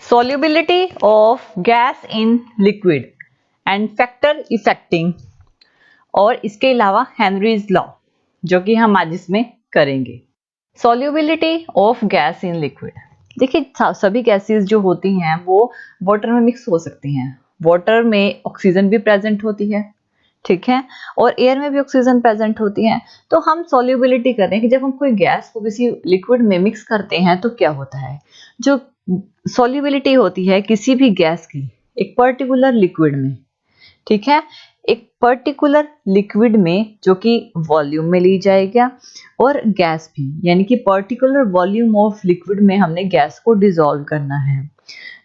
solubility of gas in liquid and factor affecting, और इसके अलावा हेनरीज लॉ जो कि हम आज इसमें करेंगे। solubility of gas in liquid, देखिए सभी गैसेस जो होती हैं वो वाटर में मिक्स हो सकती हैं। वाटर में ऑक्सीजन भी प्रेजेंट होती है, ठीक है, और एयर में भी ऑक्सीजन प्रेजेंट होती है। तो हम सॉल्युबिलिटी कर रहे हैं कि जब हम कोई गैस को किसी लिक्विड में मिक्स करते हैं तो क्या होता है। जो सॉल्युबिलिटी होती है किसी भी गैस की एक पर्टिकुलर लिक्विड में, ठीक है, एक पर्टिकुलर लिक्विड में जो कि वॉल्यूम में ली जाएगा, और गैस भी, यानी कि पर्टिकुलर वॉल्यूम ऑफ लिक्विड में हमने गैस को डिसॉल्व करना है,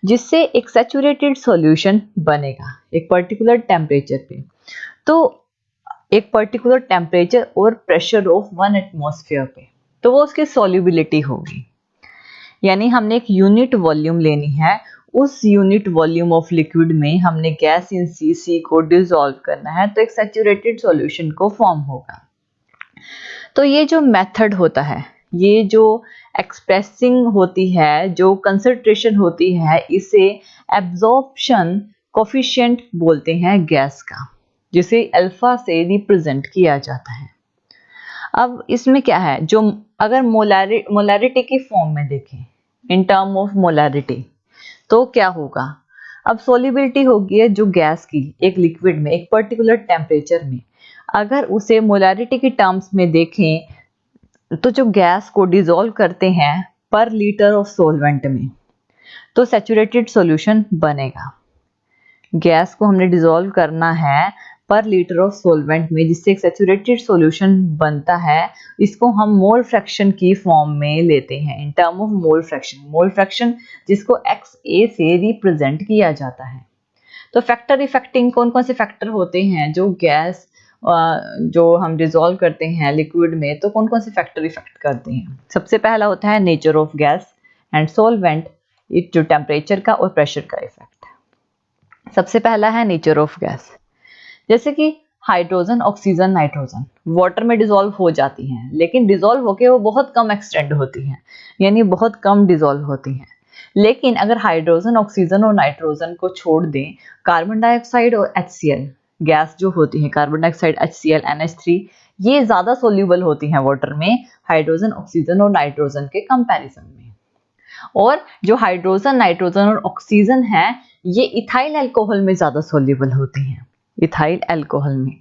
जिससे एक सैचुरेटेड सॉल्यूशन बनेगा एक पर्टिकुलर टेम्परेचर पे। तो एक पर्टिकुलर टेम्परेचर और प्रेशर ऑफ 1 एटमॉस्फेयर पे, तो वो उसकी सॉल्युबिलिटी होगी। यानी हमने एक यूनिट वॉल्यूम लेनी है, उस यूनिट वॉल्यूम ऑफ लिक्विड में हमने गैस इन सी को डिसॉल्व करना है, तो एक सैचुरेटेड सॉल्यूशन को फॉर्म होगा। तो ये जो मेथड होता है, ये जो एक्सप्रेसिंग होती है, जो कंसंट्रेशन होती है, इसे एब्जॉर्प्शन कोफिशिएंट बोलते हैं गैस का, जिसे अल्फा से रिप्रेजेंट किया जाता है। अब इसमें क्या है, जो अगर मोलारिटी की फॉर्म में देखें, इन टर्म ऑफ मोलारिटी, तो क्या होगा। अब सॉल्युबिलिटी होगी है जो गैस की एक लिक्विड में एक पर्टिकुलर टेम्परेचर में, अगर उसे मोलारिटी की टर्म्स में देखें तो जो गैस को डिसॉल्व करते हैं पर लीटर ऑफ सॉल्वेंट में, तो सैचुरेटेड सॉल्यूशन बनेगा। गैस को हमने डिसॉल्व करना है पर लीटर ऑफ सॉल्वेंट में, जिससे एक सैचुरेटेड सॉल्यूशन बनता है। इसको हम मोल फ्रैक्शन की फॉर्म में लेते हैं, in term of mole fraction. Mole fraction जिसको XA से रिप्रेजेंट किया जाता है। तो फैक्टर इफेक्टिंग कौन कौन से फैक्टर होते हैं जो गैस जो हम डिसॉल्व करते हैं लिक्विड में, तो कौन कौन से फैक्टर इफेक्ट करते हैं। सबसे पहला होता है nature of gas and solvent, जो टेम्परेचर का और प्रेशर का इफेक्ट। सबसे पहला है नेचर ऑफ गैस, जैसे कि हाइड्रोजन, ऑक्सीजन, नाइट्रोजन वाटर में डिसॉल्व हो जाती हैं, लेकिन डिसॉल्व होके वो बहुत कम एक्सटेंड होती हैं, यानी बहुत कम डिसॉल्व होती हैं। लेकिन अगर हाइड्रोजन, ऑक्सीजन और नाइट्रोजन को छोड़ दें, कार्बन डाइऑक्साइड और HCl गैस जो होती है, कार्बन डाइऑक्साइड, HCl, NH3, ये ज्यादा सोल्यूबल होती हैं वाटर में हाइड्रोजन, ऑक्सीजन और नाइट्रोजन के कंपैरिजन में। और जो हाइड्रोजन, नाइट्रोजन और ऑक्सीजन है, ये इथाइल अल्कोहल में ज्यादा सोल्यूबल होती हैं, इथाइल अल्कोहल में।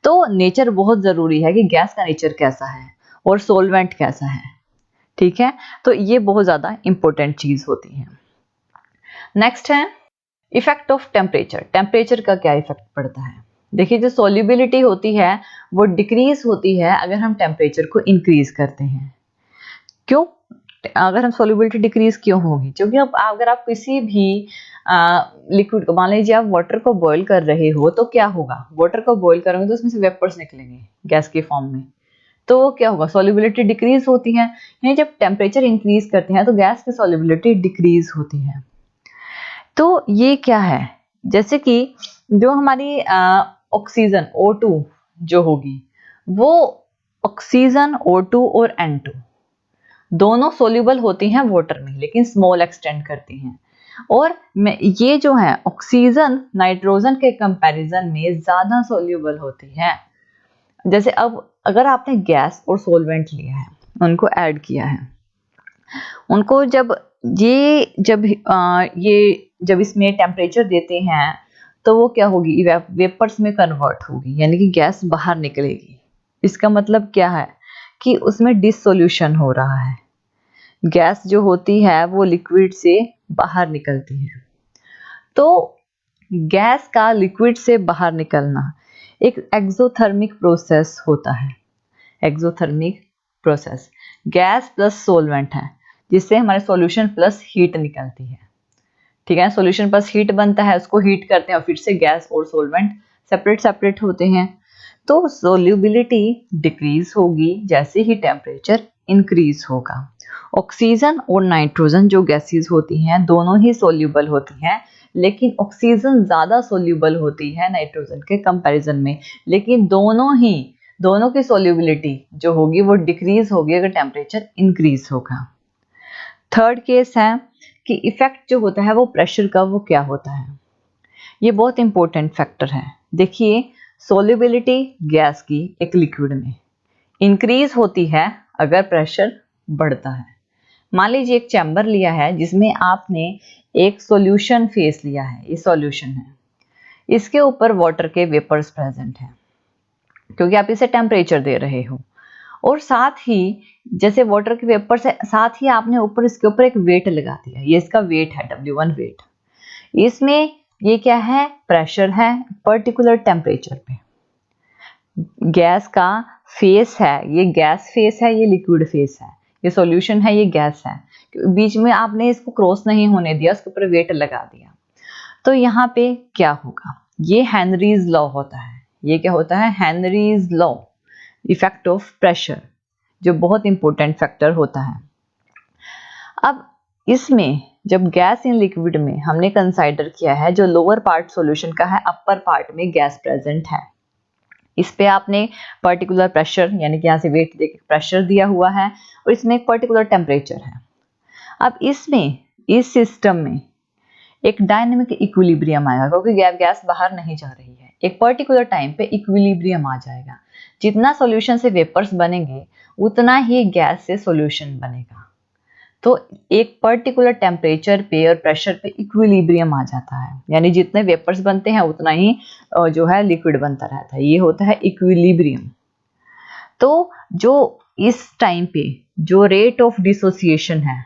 तो नेचर बहुत जरूरी है कि गैस का नेचर कैसा है और सॉल्वेंट कैसा है, ठीक है। तो ये बहुत ज्यादा इंपॉर्टेंट चीज होती है। नेक्स्ट है इफेक्ट ऑफ टेम्परेचर। टेम्परेचर का क्या इफेक्ट पड़ता है। देखिए जो सॉल्युबिलिटी होती है वो डिक्रीज होती है अगर हम टेम्परेचर को इंक्रीज करते हैं। क्यों, अगर हम सॉल्युबिलिटी डिक्रीज क्यों होगी, क्योंकि अब अगर आप किसी भी लिक्विड को, मान लीजिए आप वाटर को बॉईल कर रहे हो, तो क्या होगा, वाटर को बॉईल करोगे तो उसमें से वेपर्स निकलेंगे गैस के फॉर्म में, तो क्या होगा, सॉल्युबिलिटी डिक्रीज होती है। यानी जब टेम्परेचर इंक्रीज करते हैं तो गैस की सॉल्युबिलिटी डिक्रीज होती है। तो ये क्या है, जैसे कि जो हमारी ऑक्सीजन O2 जो होगी, वो ऑक्सीजन O2 और N2 दोनों सोल्यूबल होती हैं वाटर में, लेकिन स्मॉल एक्सटेंड करती हैं। और ये जो है ऑक्सीजन नाइट्रोजन के कंपैरिजन में ज्यादा सोल्यूबल होती है। जैसे अब अगर आपने गैस और सॉल्वेंट लिया है, उनको ऐड किया है, उनको जब इसमें टेम्परेचर देते हैं तो वो क्या होगी, वेपर्स में कन्वर्ट होगी, यानी कि गैस बाहर निकलेगी। इसका मतलब क्या है कि उसमें डिसोल्यूशन हो रहा है, गैस जो होती है वो लिक्विड से बाहर निकलती है। तो गैस का लिक्विड से बाहर निकलना एक एक्सोथर्मिक प्रोसेस होता है। Exothermic process gas plus solvent है, जिससे हमारे सॉल्यूशन प्लस हीट निकलती है, ठीक है। सॉल्यूशन प्लस हीट बनता है, उसको हीट करते हैं और फिर से गैस और सॉल्वेंट सेपरेट होते हैं। तो सॉल्युबिलिटी डिक्रीज होगी जैसे ही टेम्परेचर इंक्रीज होगा। ऑक्सीजन और नाइट्रोजन जो गैसेस होती हैं दोनों ही सोल्यूबल होती हैं, लेकिन ऑक्सीजन ज़्यादा सोल्यूबल होती है नाइट्रोजन के कंपैरिजन में, लेकिन दोनों की सोल्यूबिलिटी जो होगी वो डिक्रीज होगी अगर टेम्परेचर इंक्रीज होगा। थर्ड केस है कि इफेक्ट जो होता है वो प्रेशर का वो क्या होता है। ये बहुत इंपॉर्टेंट फैक्टर है। देखिए, सोल्युबिलिटी गैस की एक लिक्विड में इंक्रीज होती है अगर प्रेशर बढ़ता है। मान लीजिए एक चैम्बर लिया है जिसमें आपने एक सॉल्यूशन फेस लिया है, ये सॉल्यूशन है, इसके ऊपर वाटर के वेपर्स प्रेजेंट हैं क्योंकि आप इसे टेम्परेचर दे रहे हो, और साथ ही जैसे वाटर के वेपर से साथ ही आपने ऊपर इसके ऊपर एक वेट लगा दिया, ये इसका वेट है W1 वेट। इसमें ये क्या है, प्रेशर है पर्टिकुलर टेम्परेचर पे। गैस का फेस है, ये गैस फेस है, ये लिक्विड फेस है, ये सॉल्यूशन है, ये गैस है, बीच में आपने इसको क्रॉस नहीं होने दिया, उसके ऊपर वेट लगा दिया। तो यहाँ पे क्या होगा, ये हेनरीज लॉ होता है। ये क्या होता है, Henry's law, effect of pressure, जो बहुत इंपॉर्टेंट फैक्टर होता है। अब इसमें जब गैस इन लिक्विड में हमने कंसाइडर किया है, जो लोअर पार्ट सॉल्यूशन का है, अपर पार्ट में गैस प्रेजेंट है, इस पे आपने पर्टिकुलर प्रेशर यानी कि यहाँ से वेट देके प्रेशर दिया हुआ है और इसमें एक पर्टिकुलर टेम्परेचर है। अब इसमें इस सिस्टम में एक डायनेमिक इक्विलिब्रियम आएगा क्योंकि गैस बाहर नहीं जा रही है। एक पर्टिकुलर टाइम पे इक्विलिब्रियम आ जाएगा। जितना सॉल्यूशन से वेपर्स बनेंगे उतना ही गैस से सॉल्यूशन बनेगा। तो एक पर्टिकुलर टेम्परेचर पे और प्रेशर पे इक्विलिब्रियम आ जाता है, यानी जितने वेपर्स बनते हैं उतना ही जो है लिक्विड बनता रहता है। ये होता है इक्विलिब्रियम। तो जो इस टाइम पे जो रेट ऑफ डिसोसिएशन है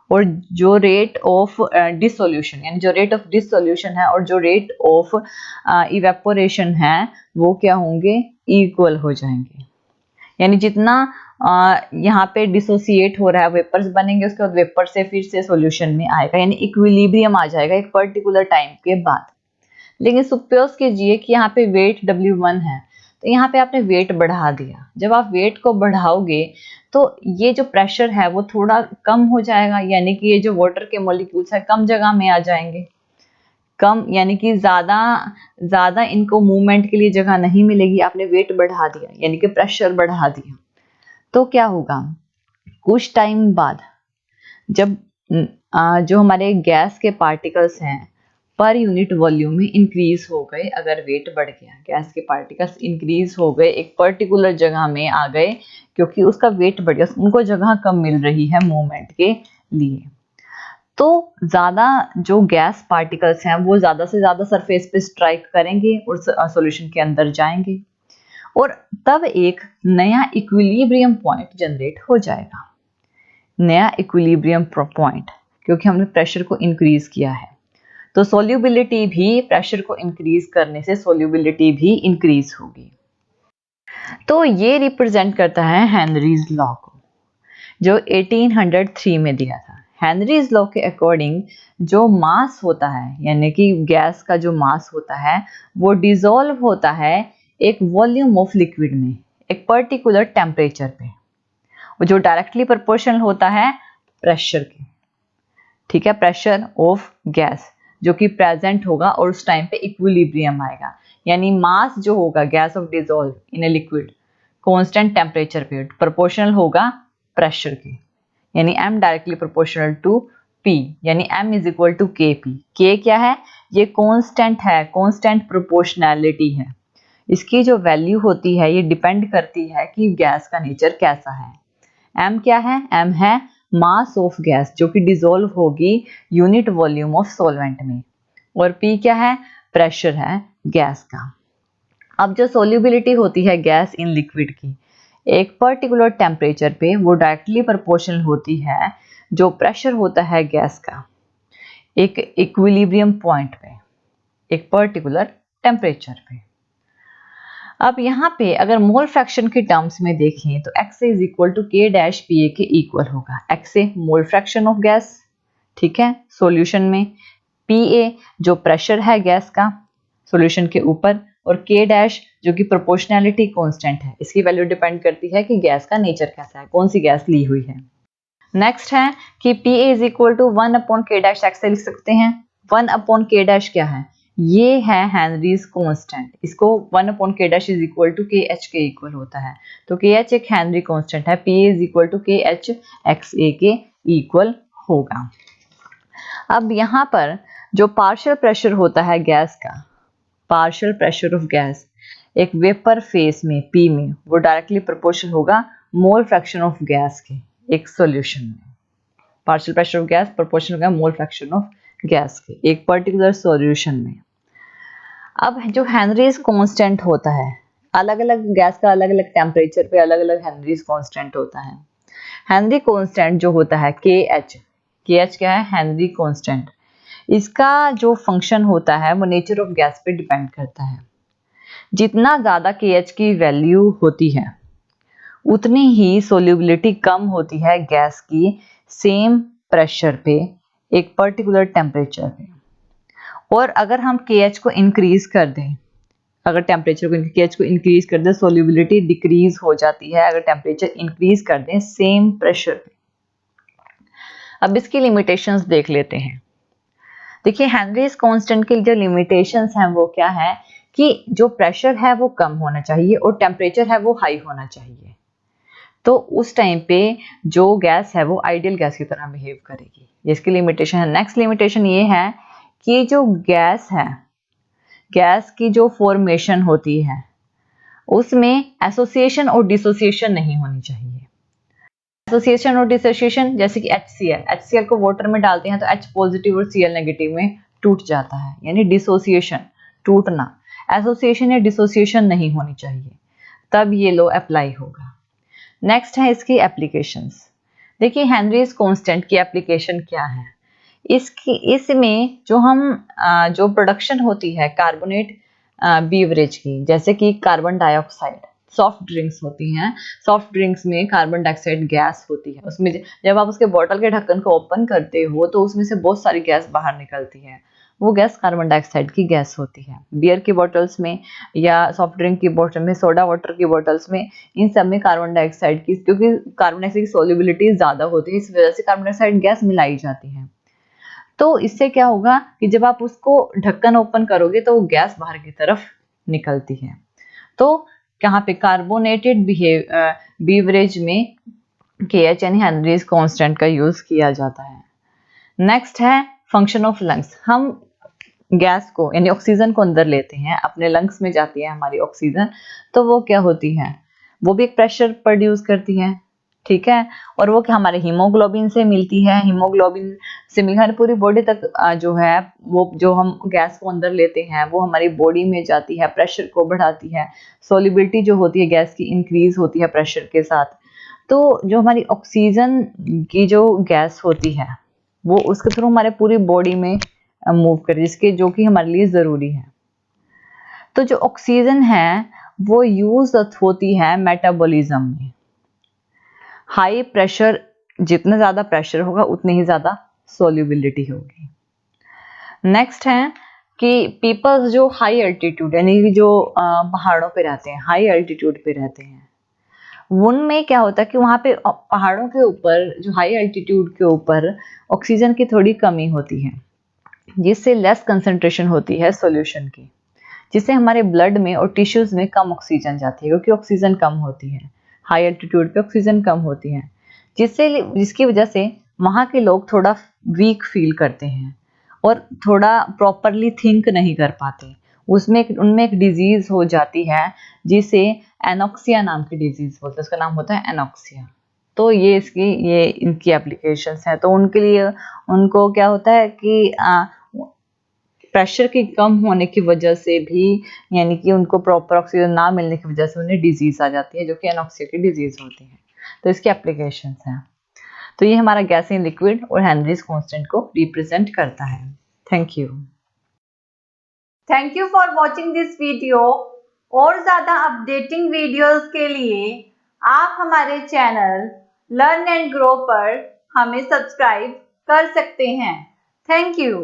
और जो रेट ऑफ डिसोल्यूशन, यानी जो रेट ऑफ डिसोल्यूशन है और जो रेट ऑफ इवेपोरेशन है, वो क्या होंगे, इक्वल हो जाएंगे। यानी जितना यहाँ पे डिसोसिएट हो रहा है, वेपर्स बनेंगे, उसके बाद वेपर से फिर से सॉल्यूशन में आएगा, यानी इक्विलिब्रियम आ जाएगा एक पर्टिकुलर टाइम के बाद। लेकिन सपोज कीजिए कि यहाँ पे वेट W1 है, तो यहाँ पे आपने वेट बढ़ा दिया। जब आप वेट को बढ़ाओगे तो ये जो प्रेशर है वो थोड़ा कम हो जाएगा, यानी कि ये जो वाटर के मॉलिक्यूल्स है कम जगह में आ जाएंगे। कम यानी कि ज्यादा इनको मूवमेंट के लिए जगह नहीं मिलेगी। आपने वेट बढ़ा दिया यानी कि प्रेशर बढ़ा दिया। तो क्या होगा, कुछ टाइम बाद जब जो हमारे गैस के पार्टिकल्स हैं पर यूनिट वॉल्यूम में इंक्रीज हो गए, अगर वेट बढ़ गया, गैस के पार्टिकल्स इंक्रीज हो गए, एक पर्टिकुलर जगह में आ गए क्योंकि उसका वेट बढ़ गया, उनको जगह कम मिल रही है मूवमेंट के लिए, तो ज्यादा जो गैस पार्टिकल्स हैं वो ज्यादा से ज्यादा सरफेस पे स्ट्राइक करेंगे और सॉल्यूशन के अंदर जाएंगे और तब एक नया इक्विलिब्रियम पॉइंट जनरेट हो जाएगा। नया इक्विलिब्रियम पॉइंट, क्योंकि हमने प्रेशर को इंक्रीज किया है। तो सोल्यूबिलिटी भी, प्रेशर को इंक्रीज करने से सोल्यूबिलिटी भी इंक्रीज होगी। तो ये रिप्रेजेंट करता है हेनरीज लॉ को, जो 1803 में दिया था। हेनरीज लॉ के अकॉर्डिंग जो मास होता है, यानी कि गैस का जो मास होता है, वो डिसॉल्व होता है एक वॉल्यूम ऑफ लिक्विड में एक पर्टिकुलर टेम्परेचर पे, जो डायरेक्टली प्रोपोर्शनल होता है प्रेशर के। ठीक है, प्रेशर ऑफ गैस जो कि प्रेजेंट होगा और उस टाइम पे इक्विलिब्रियम आएगा, यानी मास जो होगा gas of dissolve in a liquid constant temperature पे प्रोपोर्शनल होगा प्रेशर के, यानी m directly proportional to p, यानी m is equal to kp। k क्या है, ये कांस्टेंट है, कांस्टेंट प्रोपोर्शनैलिटी है। इसकी जो वैल्यू होती है ये डिपेंड करती है कि गैस का नेचर कैसा है। m क्या है, m है मास ऑफ गैस जो कि डिसॉल्व होगी यूनिट वॉल्यूम ऑफ सॉल्वेंट में, और p क्या है, प्रेशर है गैस का। अब जो सोल्यूबिलिटी होती है गैस इन लिक्विड की, एक पर्टिकुलर टेम्परेचर पे वो डायरेक्टली प्रोपोर्शनल होती है जो प्रेशर होता है गैस का एक इक्विलिब्रियम पॉइंट पे एक पर्टिकुलर टेम्परेचर पे। अब यहाँ पे अगर मोल फ्रैक्शन के टर्म्स में देखें तो x is equal to k dash P A के इक्वल होगा। x A mole fraction of gas, ठीक है, सॉल्यूशन में, पी ए जो प्रेशर है गैस का सॉल्यूशन के ऊपर, और k डैश जो कि प्रोपोर्शनैलिटी कांस्टेंट है। इसकी वैल्यू डिपेंड करती है कि गैस का नेचर कैसा है, कौन सी गैस ली हुई है। नेक्स्ट है कि P A is equal to 1 upon k dash x लिख सकते हैं। 1 अपॉन k डैश क्या है, ये है हेनरीज कांस्टेंट। इसको 1 upon k dash is equal to K H के इक्वल होता है, तो के एच एक हेनरी कांस्टेंट है, P A is equal to K H X A के इक्वल होगा। अब यहाँ पर जो पार्शियल प्रेशर होता है गैस का, पार्शियल प्रेशर ऑफ गैस एक वेपर फेज में P में, वो डायरेक्टली प्रोपोर्शनल होगा मोल फ्रैक्शन ऑफ गैस के एक सॉल्यूशन में। Partial pressure of gas proportional होगा मोल फ्रैक्शन ऑफ गैस के एक पर्टिकुलर सॉल्यूशन में। अब जो हेनरीज कांस्टेंट होता है, अलग अलग गैस का अलग अलग टेम्परेचर पे अलग अलग हेनरीज कांस्टेंट होता है। हेनरी कांस्टेंट जो होता है KH, KH क्या है? Henry constant. इसका जो फंक्शन होता है वो नेचर ऑफ गैस पे डिपेंड करता है। जितना ज़्यादा KH की वैल्यू होती है उतनी ही सोल्यूबिलिटी कम होती है गैस की सेम प्रेशर पे एक पर्टिकुलर टेम्परेचर पे। और अगर हम KH को इंक्रीज कर दें, अगर टेम्परेचर को KH को इंक्रीज कर दें, सोल्यूबिलिटी डिक्रीज हो जाती है अगर टेम्परेचर इंक्रीज कर दें सेम प्रेशर पे। अब इसकी लिमिटेशंस देख लेते हैं। देखिए हेनरीज कांस्टेंट की जो लिमिटेशंस हैं वो क्या है कि जो प्रेशर है वो कम होना चाहिए और टेम्परेचर है वो हाई होना चाहिए। तो उस टाइम पे जो गैस है वो आइडियल गैस की तरह बिहेव करेगी, जिसकी लिमिटेशन है। नेक्स्ट लिमिटेशन ये है कि जो गैस है, गैस की जो फॉर्मेशन होती है उसमें एसोसिएशन और डिसोसिएशन नहीं होनी चाहिए। एसोसिएशन और डिसोसिएशन जैसे कि HCl को वाटर में डालते हैं तो H पॉजिटिव और Cl नेगेटिव में टूट जाता है, यानी डिसोसिएशन, टूटना। एसोसिएशन या डिसोसिएशन नहीं होनी चाहिए, तब ये लॉ अप्लाई होगा। नेक्स्ट है इसकी एप्लीकेशंस। देखिए हेनरीज कांस्टेंट की एप्लीकेशन क्या है। इसमें जो प्रोडक्शन होती है कार्बोनेट बीवरेज की, जैसे कि कार्बन डाइऑक्साइड, सॉफ्ट ड्रिंक्स होती हैं, सॉफ्ट ड्रिंक्स में कार्बन डाइऑक्साइड गैस होती है। उसमें जब आप उसके बॉटल के ढक्कन को ओपन करते हो तो उसमें से बहुत सारी गैस बाहर निकलती है, वो गैस कार्बन डाइऑक्साइड की गैस होती है। बियर की बोतल्स में या सॉफ्ट ड्रिंक की बोतल में, सोडा वाटर की बोतल्स में, इन सब में कार्बन डाइऑक्साइड की, क्योंकि कार्बन डाइऑक्साइड की सोल्युबिलिटी ज़्यादा होती है, इस वजह से कार्बन डाइऑक्साइड गैस मिलाई जाती है। तो इससे क्या होगा कि जब आप उसको ढक्कन ओपन करोगे तो वो गैस बाहर की तरफ निकलती है। तो यहाँ पे कार्बोनेटेड बीवरेज में KH यानी हेनरीज कांस्टेंट का यूज किया जाता है। नेक्स्ट है फंक्शन ऑफ लंग्स। हम गैस को यानी ऑक्सीजन को अंदर लेते हैं, अपने लंग्स में जाती है हमारी ऑक्सीजन, तो वो क्या होती है, वो भी एक प्रेशर प्रोड्यूस करती है, ठीक है। और वो क्या हमारे हीमोग्लोबिन से मिलती है, हीमोग्लोबिन से मिलकर पूरी बॉडी तक जो है वो जो हम गैस को अंदर लेते हैं वो हमारी बॉडी में जाती है, प्रेशर को बढ़ाती है, सोल्युबिलिटी जो होती है गैस की इंक्रीज होती है प्रेशर के साथ। तो जो हमारी ऑक्सीजन की जो गैस होती है वो उसके थ्रू हमारे पूरी बॉडी में मूव करे, जिसके जो कि हमारे लिए ज़रूरी है। तो जो ऑक्सीजन है वो यूज होती है मेटाबॉलिज्म में। हाई प्रेशर, जितना ज़्यादा प्रेशर होगा उतनी ही ज़्यादा सोल्यूबिलिटी होगी। नेक्स्ट है कि पीपल्स जो हाई एल्टीट्यूड यानी जो पहाड़ों पे रहते हैं, हाई एल्टीट्यूड पे रहते हैं, उनमें क्या होता है कि वहाँ पे पहाड़ों के ऊपर, जो हाई एल्टीट्यूड के ऊपर ऑक्सीजन की थोड़ी कमी होती है, जिससे लेस कंसंट्रेशन होती है सॉल्यूशन की, जिससे हमारे ब्लड में और टिश्यूज में कम ऑक्सीजन जाती है, क्योंकि ऑक्सीजन कम होती है, हाई एल्टीट्यूड पे ऑक्सीजन कम होती है, जिसकी वजह से वहाँ के लोग थोड़ा वीक फील करते हैं और थोड़ा प्रॉपरली थिंक नहीं कर पाते। उनमें एक डिजीज हो जाती है जिसे एनॉक्सिया नाम की डिजीज बोलते हैं, उसका नाम होता है एनॉक्सिया। तो ये इनकी एप्लीकेशंस है। तो उनके लिए उनको क्या होता है कि प्रेशर की कम होने की वजह से भी, यानी कि उनको प्रॉपर ऑक्सीजन ना मिलने की वजह से उन्हें डिजीज आ जाती है, जो कि एनॉक्सिया की डिजीज होती है। तो इसकी एप्लीकेशंस हैं। तो ये हमारा गैस इन लिक्विड और हेनरीज कांस्टेंट को रिप्रेजेंट करता है। Thank you for watching this video. और ज़्यादा अपडेटिंग वीडियोस के लिए आप हमारे चैनल लर्न एंड ग्रो पर हमें सब्सक्राइब कर सकते हैं। Thank you.